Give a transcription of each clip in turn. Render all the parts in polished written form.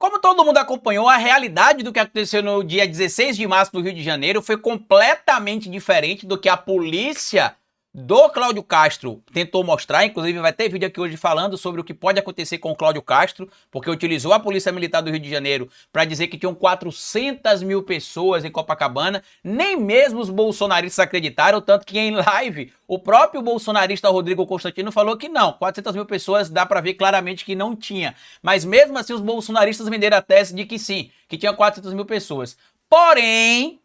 Como todo mundo acompanhou, a realidade do que aconteceu no dia 16 de março no Rio de Janeiro foi completamente diferente do que a polícia do Cláudio Castro tentou mostrar. Inclusive vai ter vídeo aqui hoje falando sobre o que pode acontecer com o Cláudio Castro, porque utilizou a Polícia Militar do Rio de Janeiro para dizer que tinham 400 mil pessoas em Copacabana. Nem mesmo os bolsonaristas acreditaram, tanto que em live o próprio bolsonarista Rodrigo Constantino falou que não, 400 mil pessoas dá para ver claramente que não tinha. Mas mesmo assim os bolsonaristas venderam a tese de que sim, que tinha 400 mil pessoas. Porém,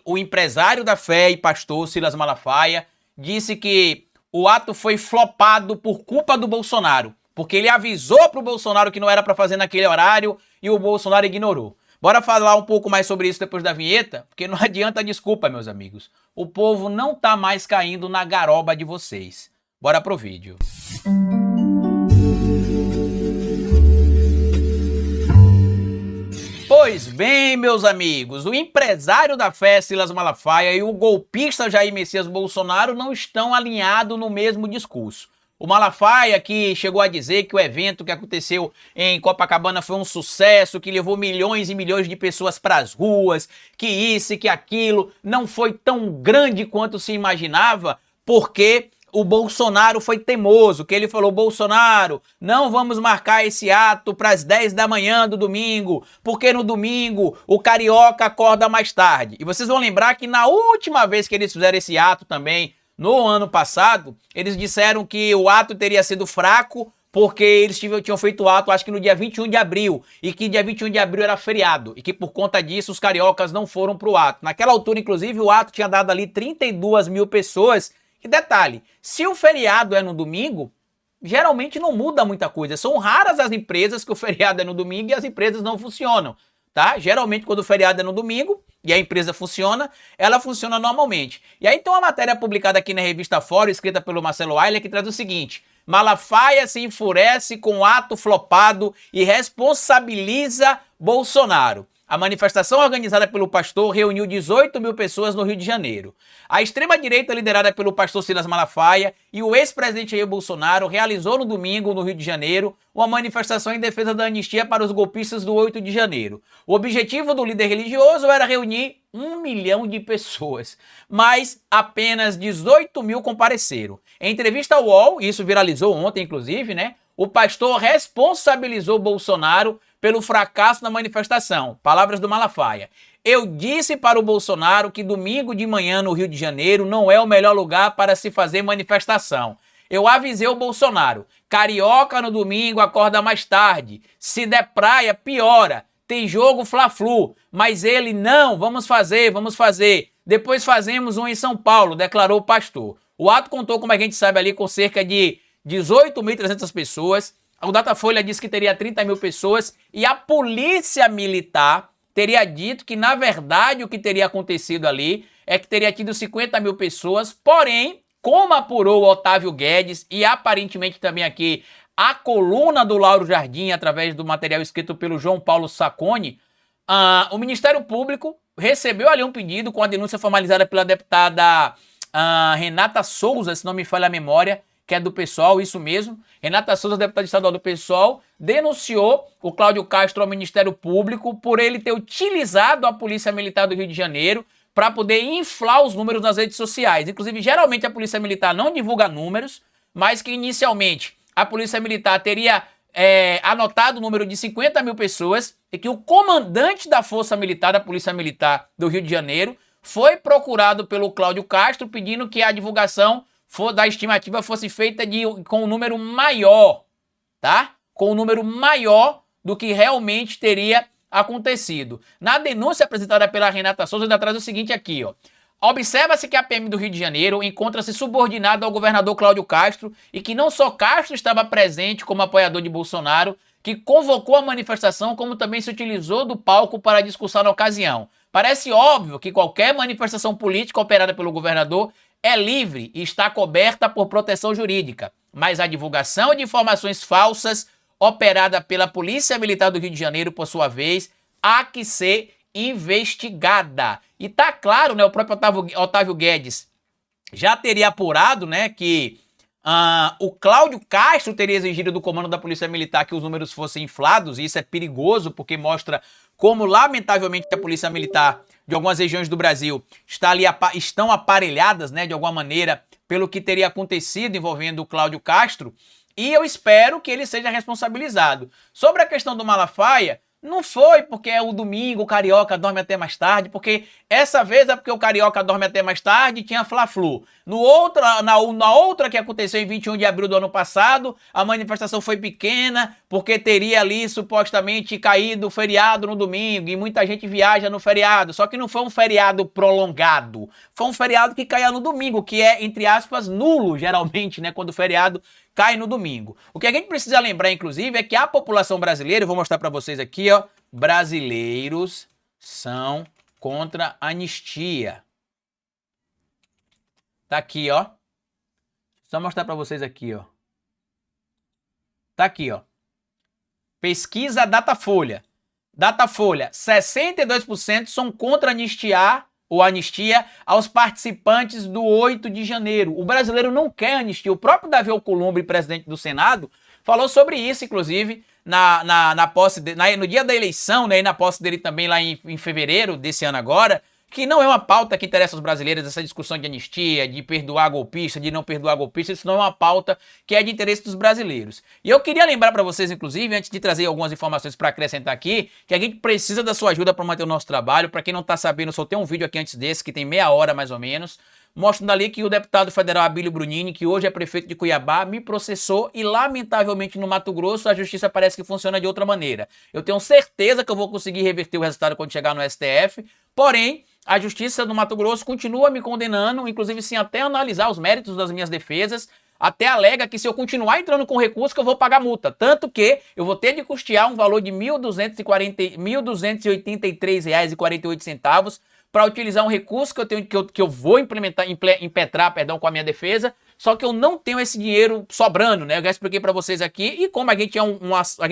o empresário da fé e pastor Silas Malafaia disse que o ato foi flopado por culpa do Bolsonaro, porque ele avisou pro Bolsonaro que não era para fazer naquele horário e o Bolsonaro ignorou. Bora falar um pouco mais sobre isso depois da vinheta, porque não adianta desculpa, meus amigos. O povo não tá mais caindo na garoba de vocês. Bora pro vídeo. Pois bem, meus amigos, o empresário da fé, Silas Malafaia, e o golpista Jair Messias Bolsonaro não estão alinhados no mesmo discurso. O Malafaia, que chegou a dizer que o evento que aconteceu em Copacabana foi um sucesso, que levou milhões e milhões de pessoas para as ruas, que isso e que aquilo, não foi tão grande quanto se imaginava, porque o Bolsonaro foi teimoso, que ele falou: Bolsonaro, não vamos marcar esse ato para as 10 da manhã do domingo, porque no domingo o carioca acorda mais tarde. E vocês vão lembrar que na última vez que eles fizeram esse ato também, no ano passado, eles disseram que o ato teria sido fraco, porque eles tinham feito o ato, acho que no dia 21 de abril, e que dia 21 de abril era feriado, e que por conta disso os cariocas não foram pro ato. Naquela altura, inclusive, o ato tinha dado ali 32 mil pessoas. E detalhe, se o feriado é no domingo, geralmente não muda muita coisa. São raras as empresas que o feriado é no domingo e as empresas não funcionam, tá? Geralmente quando o feriado é no domingo e a empresa funciona, ela funciona normalmente. E aí tem uma matéria publicada aqui na revista Fórum, escrita pelo Marcelo Ayler, que traz o seguinte: Malafaia se enfurece com o ato flopado e responsabiliza Bolsonaro. A manifestação organizada pelo pastor reuniu 18 mil pessoas no Rio de Janeiro. A extrema-direita, liderada pelo pastor Silas Malafaia, e o ex-presidente Jair Bolsonaro realizou no domingo, no Rio de Janeiro, uma manifestação em defesa da anistia para os golpistas do 8 de janeiro. O objetivo do líder religioso era reunir 1 milhão de pessoas, mas apenas 18 mil compareceram. Em entrevista ao UOL, isso viralizou ontem, inclusive, né? O pastor responsabilizou Bolsonaro pelo fracasso na manifestação. Palavras do Malafaia: eu disse para o Bolsonaro que domingo de manhã no Rio de Janeiro não é o melhor lugar para se fazer manifestação. Eu avisei o Bolsonaro: carioca no domingo acorda mais tarde. Se der praia, piora. Tem jogo Fla-Flu. Mas ele: não, vamos fazer. Depois fazemos um em São Paulo, declarou o pastor. O ato contou, como a gente sabe ali, com cerca de 18.300 pessoas. O Datafolha disse que teria 30 mil pessoas e a polícia militar teria dito que, na verdade, o que teria acontecido ali é que teria tido 50 mil pessoas, porém, como apurou o Otávio Guedes e aparentemente também aqui a coluna do Lauro Jardim, através do material escrito pelo João Paulo Sacconi, o Ministério Público recebeu ali um pedido com a denúncia formalizada pela deputada Renata Souza, se não me falha a memória, que é do PSOL, isso mesmo. Renata Souza, deputada estadual do PSOL, denunciou o Cláudio Castro ao Ministério Público por ele ter utilizado a Polícia Militar do Rio de Janeiro para poder inflar os números nas redes sociais. Inclusive, geralmente a Polícia Militar não divulga números, mas que inicialmente a Polícia Militar teria anotado o número de 50 mil pessoas e que o comandante da Força Militar, da Polícia Militar do Rio de Janeiro, foi procurado pelo Cláudio Castro pedindo que a divulgação da estimativa fosse feita com um número maior, tá? Com um número maior do que realmente teria acontecido. Na denúncia apresentada pela Renata Souza, ainda traz o seguinte aqui, ó. Observa-se que a PM do Rio de Janeiro encontra-se subordinada ao governador Cláudio Castro e que não só Castro estava presente como apoiador de Bolsonaro, que convocou a manifestação, como também se utilizou do palco para discursar na ocasião. Parece óbvio que qualquer manifestação política operada pelo governador é livre e está coberta por proteção jurídica, mas a divulgação de informações falsas operada pela Polícia Militar do Rio de Janeiro, por sua vez, há que ser investigada. E tá claro, né, o próprio Otávio Guedes já teria apurado, né, que O Cláudio Castro teria exigido do comando da Polícia Militar que os números fossem inflados, e isso é perigoso porque mostra como, lamentavelmente, a Polícia Militar de algumas regiões do Brasil estão aparelhadas, né, de alguma maneira, pelo que teria acontecido envolvendo o Cláudio Castro, e eu espero que ele seja responsabilizado. Sobre a questão do Malafaia, não foi porque é o domingo, o Carioca dorme até mais tarde, porque essa vez é porque o Carioca dorme até mais tarde e tinha Fla-Flu. Na outra que aconteceu em 21 de abril do ano passado, a manifestação foi pequena, porque teria ali supostamente caído o feriado no domingo, e muita gente viaja no feriado, só que não foi um feriado prolongado, foi um feriado que caía no domingo, que é, entre aspas, nulo, geralmente, né, quando o feriado cai no domingo. O que a gente precisa lembrar, inclusive, é que a população brasileira, eu vou mostrar para vocês aqui, ó, brasileiros são contra a anistia. Tá aqui, ó. Só mostrar para vocês aqui, ó. Tá aqui, ó. Pesquisa Datafolha. Datafolha, 62% são contra anistiar ou anistia aos participantes do 8 de janeiro. O brasileiro não quer anistia. O próprio Davi Alcolumbre, presidente do Senado, falou sobre isso, inclusive, no dia da eleição, né, e na posse dele também lá em fevereiro desse ano agora, que não é uma pauta que interessa aos brasileiros, essa discussão de anistia, de perdoar golpista, de não perdoar golpista, isso não é uma pauta que é de interesse dos brasileiros. E eu queria lembrar para vocês, inclusive, antes de trazer algumas informações para acrescentar aqui, que a gente precisa da sua ajuda para manter o nosso trabalho. Para quem não está sabendo, eu soltei um vídeo aqui antes desse, que tem meia hora mais ou menos, mostrando ali que o deputado federal Abílio Brunini, que hoje é prefeito de Cuiabá, me processou e, lamentavelmente, no Mato Grosso, a justiça parece que funciona de outra maneira. Eu tenho certeza que eu vou conseguir reverter o resultado quando chegar no STF, porém, a justiça do Mato Grosso continua me condenando, inclusive sem até analisar os méritos das minhas defesas, até alega que se eu continuar entrando com recurso que eu vou pagar multa. Tanto que eu vou ter de custear um valor de R$ 1.283,48 para utilizar um recurso que eu vou impetrar com a minha defesa, só que eu não tenho esse dinheiro sobrando, né? Eu já expliquei para vocês aqui, e como a gente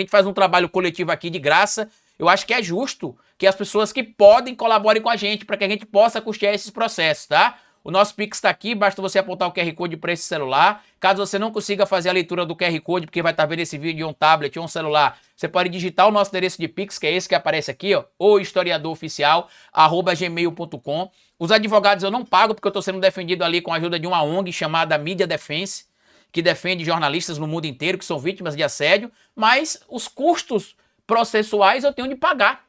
faz um trabalho coletivo aqui de graça, eu acho que é justo que as pessoas que podem colaborem com a gente para que a gente possa custear esses processos, tá? O nosso Pix está aqui, basta você apontar o QR Code para esse celular. Caso você não consiga fazer a leitura do QR Code, porque vai estar vendo esse vídeo em um tablet ou um celular, você pode digitar o nosso endereço de Pix, que é esse que aparece aqui, ó, ou historiadoroficial@gmail.com. Os advogados eu não pago, porque eu estou sendo defendido ali com a ajuda de uma ONG chamada Mídia Defense, que defende jornalistas no mundo inteiro que são vítimas de assédio, mas os custos processuais eu tenho de pagar.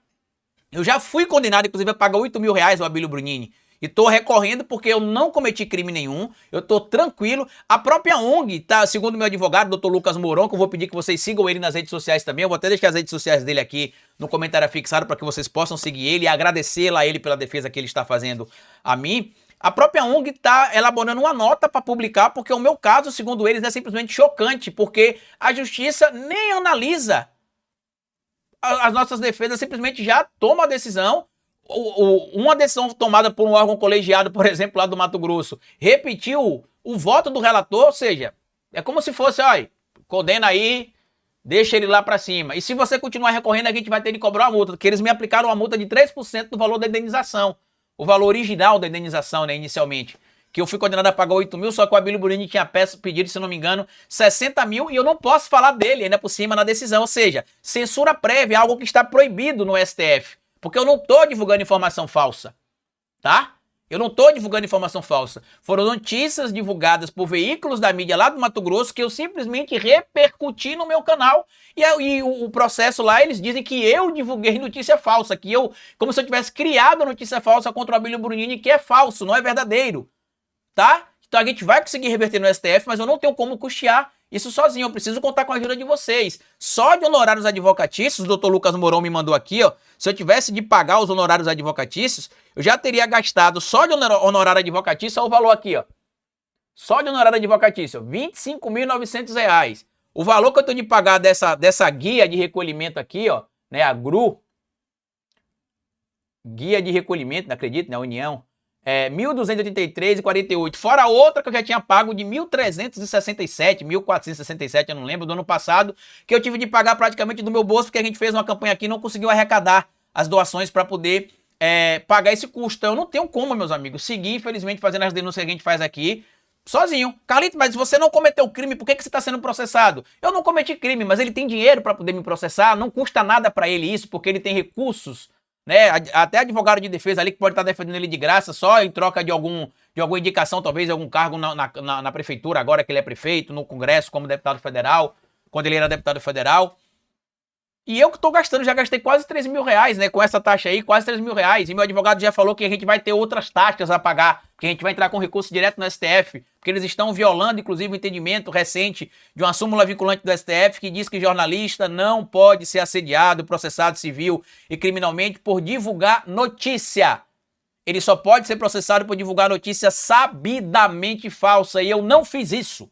Eu já fui condenado, inclusive, a pagar R$ 8.000 ao Abílio Brunini. E tô recorrendo porque eu não cometi crime nenhum, eu tô tranquilo. A própria ONG, tá, segundo meu advogado, Dr. Lucas Moron, que eu vou pedir que vocês sigam ele nas redes sociais também. Eu vou até deixar as redes sociais dele aqui no comentário fixado para que vocês possam seguir ele e agradecer a ele pela defesa que ele está fazendo a mim. A própria ONG está elaborando uma nota para publicar, porque o meu caso, segundo eles, é simplesmente chocante, porque a justiça nem analisa as nossas defesas, simplesmente já toma a decisão. Uma decisão tomada por um órgão colegiado, por exemplo, lá do Mato Grosso, repetiu o voto do relator, ou seja, é como se fosse, olha, condena aí, deixa ele lá para cima. E se você continuar recorrendo, a gente vai ter de cobrar uma multa, porque eles me aplicaram uma multa de 3% do valor da indenização, o valor original da indenização, né, inicialmente. Que eu fui condenado a pagar 8 mil, só que o Abílio Brunini tinha pedido, se não me engano, 60 mil, e eu não posso falar dele ainda por cima na decisão. Ou seja, censura prévia é algo que está proibido no STF, porque eu não estou divulgando informação falsa, tá? Eu não estou divulgando informação falsa. Foram notícias divulgadas por veículos da mídia lá do Mato Grosso que eu simplesmente repercuti no meu canal. E o processo lá, eles dizem que eu divulguei notícia falsa, que eu, como se eu tivesse criado notícia falsa contra o Abílio Brunini, que é falso, não é verdadeiro. Tá? Então a gente vai conseguir reverter no STF, mas eu não tenho como custear isso sozinho, eu preciso contar com a ajuda de vocês. Só de honorários advocatícios, o Dr. Lucas Moron me mandou aqui, ó, se eu tivesse de pagar os honorários advocatícios, eu já teria gastado só de honorário advocatício, olha o valor aqui, ó. Só de honorário advocatício, R$ 25.900. O valor que eu tenho de pagar dessa guia de recolhimento aqui, ó, né, a GRU, guia de recolhimento, não acredito, né, União, R$ 1.283,48, fora outra que eu já tinha pago de R$ 1.367, 1.467, eu não lembro, do ano passado, que eu tive de pagar praticamente do meu bolso, porque a gente fez uma campanha aqui e não conseguiu arrecadar as doações para poder pagar esse custo. Então eu não tenho como, meus amigos, seguir, infelizmente, fazendo as denúncias que a gente faz aqui, Sozinho. Carlito, mas você não cometeu crime, por que você está sendo processado? Eu não cometi crime, mas ele tem dinheiro para poder me processar, não custa nada para ele isso, porque ele tem recursos, né? Até advogado de defesa ali que pode estar defendendo ele de graça, só em troca de alguma indicação, talvez, de algum cargo na prefeitura, agora que ele é prefeito, no Congresso, como deputado federal, quando ele era deputado federal. E eu que tô gastando, já gastei quase 3 mil reais, né? Com essa taxa aí, quase 3 mil reais. E meu advogado já falou que a gente vai ter outras taxas a pagar, que a gente vai entrar com recurso direto no STF, porque eles estão violando, inclusive, o entendimento recente de uma súmula vinculante do STF que diz que jornalista não pode ser assediado, processado civil e criminalmente por divulgar notícia. Ele só pode ser processado por divulgar notícia sabidamente falsa. E eu não fiz isso,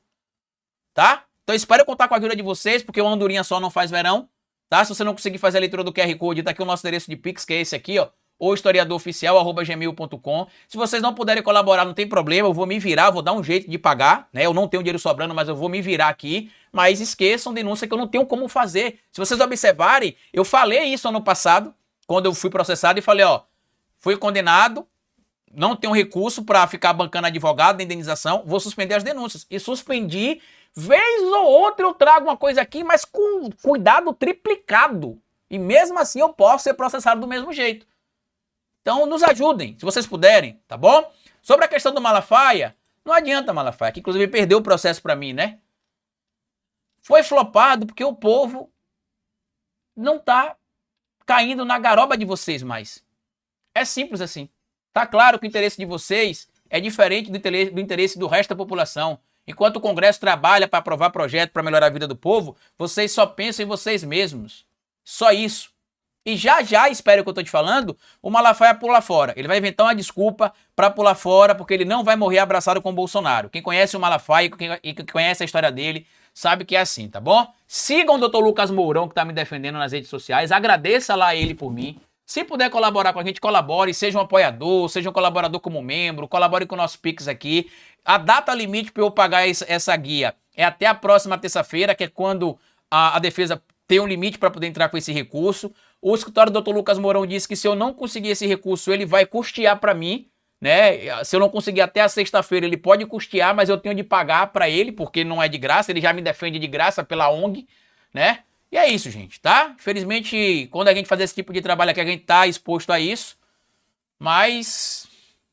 tá? Então espero contar com a ajuda de vocês, porque uma andorinha só não faz verão. Tá? Se você não conseguir fazer a leitura do QR Code, tá aqui o nosso endereço de Pix, que é esse aqui, ó, ou historiadoroficial@gmail.com. Se vocês não puderem colaborar, não tem problema, eu vou me virar, vou dar um jeito de pagar, né? Eu não tenho dinheiro sobrando, mas eu vou me virar aqui. Mas esqueçam, denúncia que eu não tenho como fazer. Se vocês observarem, eu falei isso ano passado, quando eu fui processado, e falei, ó, fui condenado, não tenho recurso para ficar bancando advogado, indenização, vou suspender as denúncias. E suspendi. Vez ou outra eu trago uma coisa aqui, mas com cuidado triplicado. E mesmo assim eu posso ser processado do mesmo jeito. Então nos ajudem, se vocês puderem, tá bom? Sobre a questão do Malafaia, não adianta Malafaia, que inclusive perdeu o processo pra mim, né? Foi flopado porque o povo não tá caindo na garoba de vocês mais. É simples assim. Tá claro que o interesse de vocês é diferente do interesse do resto da população. Enquanto o Congresso trabalha para aprovar projeto para melhorar a vida do povo, vocês só pensam em vocês mesmos. Só isso. E já, espero que eu estou te falando, o Malafaia pular fora. Ele vai inventar uma desculpa para pular fora, porque ele não vai morrer abraçado com o Bolsonaro. Quem conhece o Malafaia e quem conhece a história dele, sabe que é assim, tá bom? Sigam o Dr. Lucas Mourão, que está me defendendo nas redes sociais. Agradeça lá ele por mim. Se puder colaborar com a gente, colabore, seja um apoiador, seja um colaborador como membro, colabore com o nosso Pix aqui. A data limite para eu pagar essa guia é até a próxima terça-feira, que é quando a defesa tem um limite para poder entrar com esse recurso. O escritório do Dr. Lucas Mourão disse que se eu não conseguir esse recurso, ele vai custear para mim, né? Se eu não conseguir até a sexta-feira, ele pode custear, mas eu tenho de pagar para ele, porque não é de graça, ele já me defende de graça pela ONG, né? E é isso, gente, tá? Infelizmente, quando a gente faz esse tipo de trabalho aqui, a gente tá exposto a isso. Mas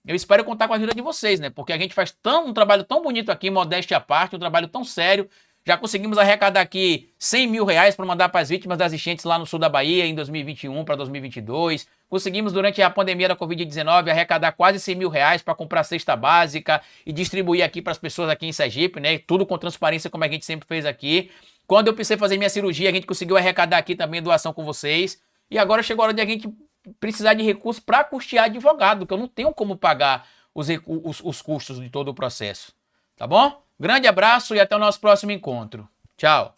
eu espero contar com a ajuda de vocês, né? Porque a gente faz um trabalho tão bonito aqui, modéstia à parte, um trabalho tão sério. Já conseguimos arrecadar aqui 100 mil reais para mandar para as vítimas das enchentes lá no sul da Bahia em 2021 para 2022. Conseguimos, durante a pandemia da Covid-19, arrecadar quase 100 mil reais para comprar cesta básica e distribuir aqui para as pessoas aqui em Sergipe, né? Tudo com transparência, como a gente sempre fez aqui. Quando eu precisei fazer minha cirurgia, a gente conseguiu arrecadar aqui também doação com vocês. E agora chegou a hora de a gente precisar de recursos para custear advogado, que eu não tenho como pagar os custos de todo o processo. Tá bom? Grande abraço e até o nosso próximo encontro. Tchau.